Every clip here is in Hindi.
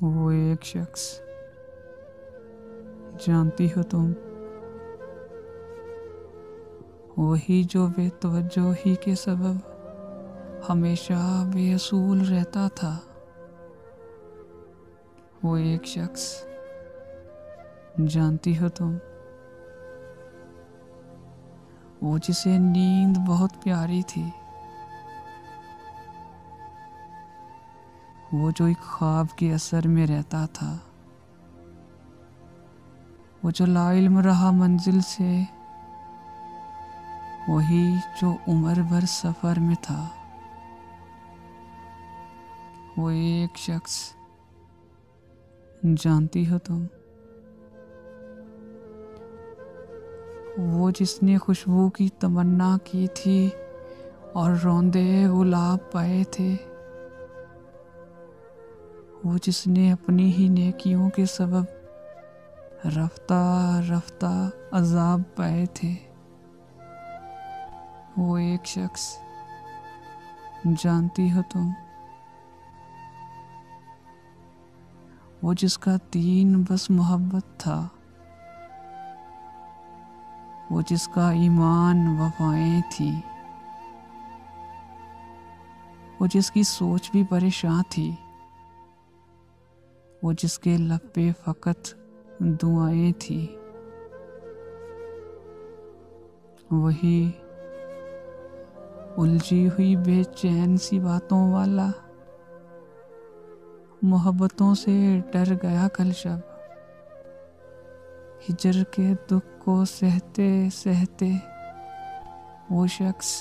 वो एक शख्स, जानती हो तुम, वही जो बेतवज्जोही के सबब हमेशा बेअसूल रहता था। वो एक शख्स, जानती हो तुम, वो जिसे नींद बहुत प्यारी थी, वो जो एक ख्वाब के असर में रहता था, वो जो लाइल्म रहा मंजिल से, वही जो उम्र भर सफ़र में था। वो एक शख्स, जानती हो तुम, वो जिसने खुशबू की तमन्ना की थी और रौंदे गुलाब पाए थे, वो जिसने अपनी ही नेकियों के सबब रफ्ता रफ्ता अजाब पाए थे। वो एक शख्स, जानती हो तुम, वो जिसका दीन बस मोहब्बत था, वो जिसका ईमान वफाएं थी, वो जिसकी सोच भी परेशान थी, वो जिसके लब पे फ़कत दुआएं थी। वही उलझी हुई बेचैन सी बातों वाला, मोहब्बतों से डर गया कल शब, हिजर के दुख को सहते सहते वो शख्स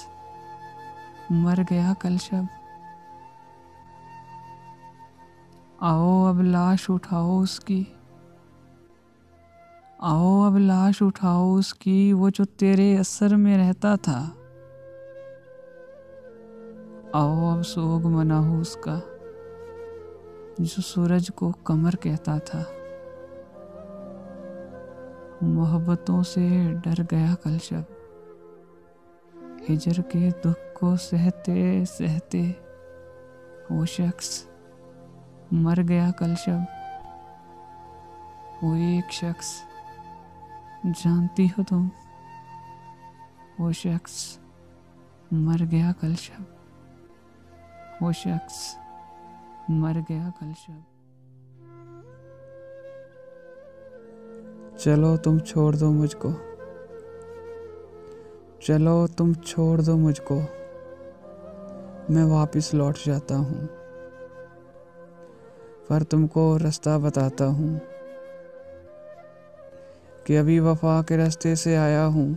मर गया कल शब। आओ अब लाश उठाओ उसकी, आओ अब लाश उठाओ उसकी, वो जो तेरे असर में रहता था। आओ अब सोग मनाओ उसका, जो सूरज को कमर कहता था। मोहब्बतों से डर गया कल शब, हिजर के दुख को सहते सहते वो शख्स मर गया कल शब। वो एक शख्स, जानती हो तुम, वो शख्स मर गया कल शब, वो शख्स मर गया कल शब। चलो तुम छोड़ दो मुझको, चलो तुम छोड़ दो मुझको, मैं वापस लौट जाता हूँ, पर तुमको रास्ता बताता हूँ कि अभी वफा के रास्ते से आया हूँ,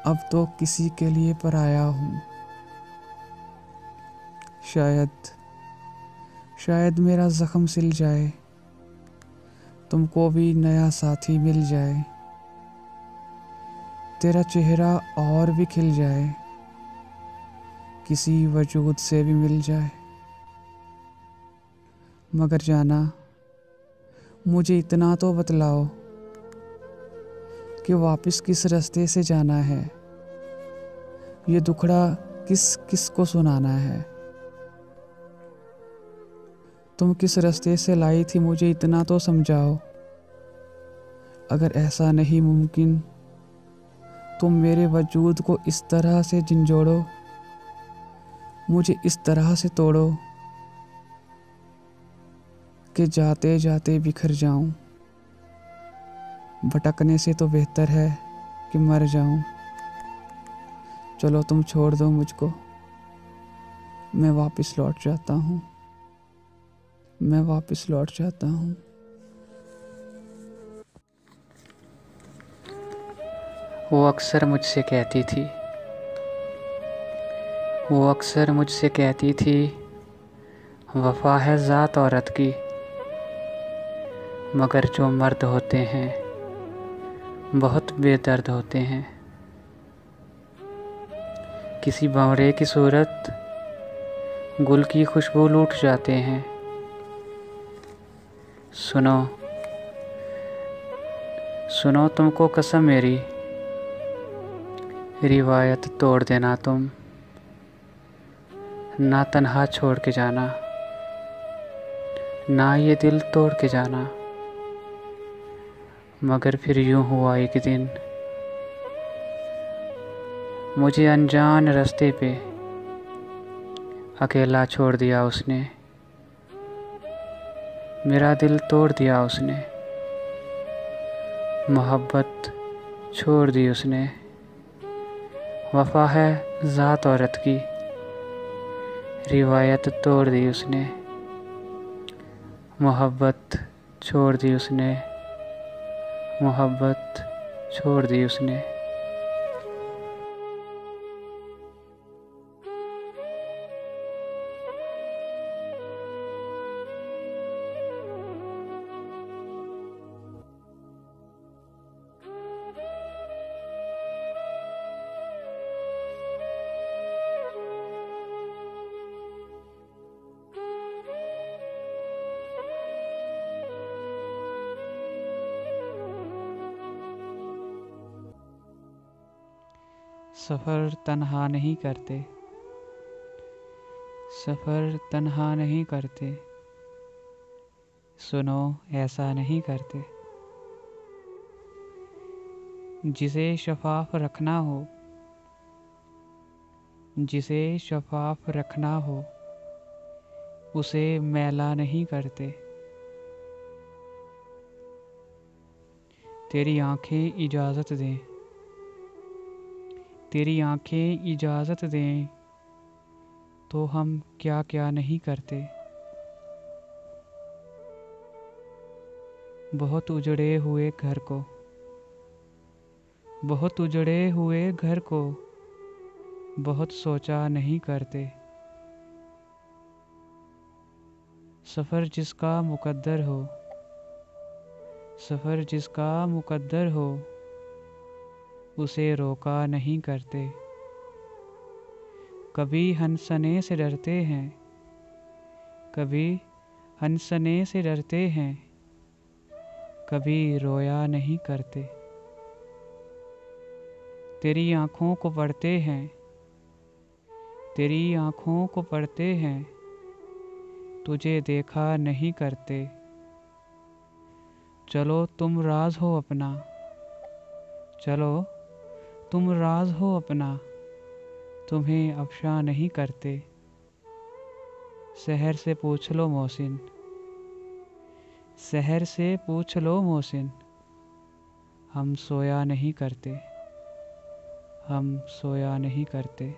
अब तो किसी के लिए पर आया हूँ। शायद मेरा जख्म सिल जाए, तुमको भी नया साथी मिल जाए, तेरा चेहरा और भी खिल जाए, किसी वजूद से भी मिल जाए। मगर जाना, मुझे इतना तो बतलाओ कि वापस किस रास्ते से जाना है, ये दुखड़ा किस किस को सुनाना है। तुम किस रास्ते से लाई थी, मुझे इतना तो समझाओ। अगर ऐसा नहीं मुमकिन, तुम मेरे वजूद को इस तरह से झंझोड़ो, मुझे इस तरह से तोड़ो कि जाते जाते बिखर जाऊं। भटकने से तो बेहतर है कि मर जाऊं। चलो तुम छोड़ दो मुझको, मैं वापस लौट जाता हूँ, मैं वापस लौट जाता हूँ। वो अक्सर मुझसे कहती थी, वो अक्सर मुझसे कहती थी, वफा है ज़ात औरत की, मगर जो मर्द होते हैं बहुत बेदर्द होते हैं। किसी भंवरे की सूरत गुल की खुशबू लूट जाते हैं। सुनो सुनो तुमको कसम मेरी, रिवायत तोड़ देना तुम, ना तन्हा छोड़ के जाना। ना ये दिल तोड़ के जाना। मगर फिर यूं हुआ एक दिन, मुझे अनजान रास्ते पे अकेला छोड़ दिया उसने। मेरा दिल तोड़ दिया उसने, मोहब्बत छोड़ दी उसने। वफा है ज़ात औरत की, रिवायत तोड़ दी उसने। मोहब्बत छोड़ दी उसने, मोहब्बत छोड़ दी उसने। सफ़र तन्हा नहीं करते, सफ़र तन्हा नहीं करते, सुनो ऐसा नहीं करते। जिसे शफ़ाफ़ रखना हो, जिसे शफ़ाफ़ रखना हो, उसे मैला नहीं करते। तेरी आँखें इजाज़त दें, तेरी आँखें इजाज़त दें, तो हम क्या क्या नहीं करते। बहुत उजड़े हुए घर को, बहुत उजड़े हुए घर को, बहुत सोचा नहीं करते। सफ़र जिसका मुकद्दर हो, सफ़र जिसका मुकद्दर हो, उसे रोका नहीं करते। कभी हंसने से डरते हैं, कभी हंसने से डरते हैं, कभी रोया नहीं करते। तेरी आँखों को पढ़ते हैं, तेरी आँखों को पढ़ते हैं, तुझे देखा नहीं करते। चलो तुम राज हो अपना, चलो तुम राज हो अपना, तुम्हें अफ़शा नहीं करते। शहर से पूछ लो मोहसिन, शहर से पूछ लो मोहसिन, हम सोया नहीं करते, हम सोया नहीं करते।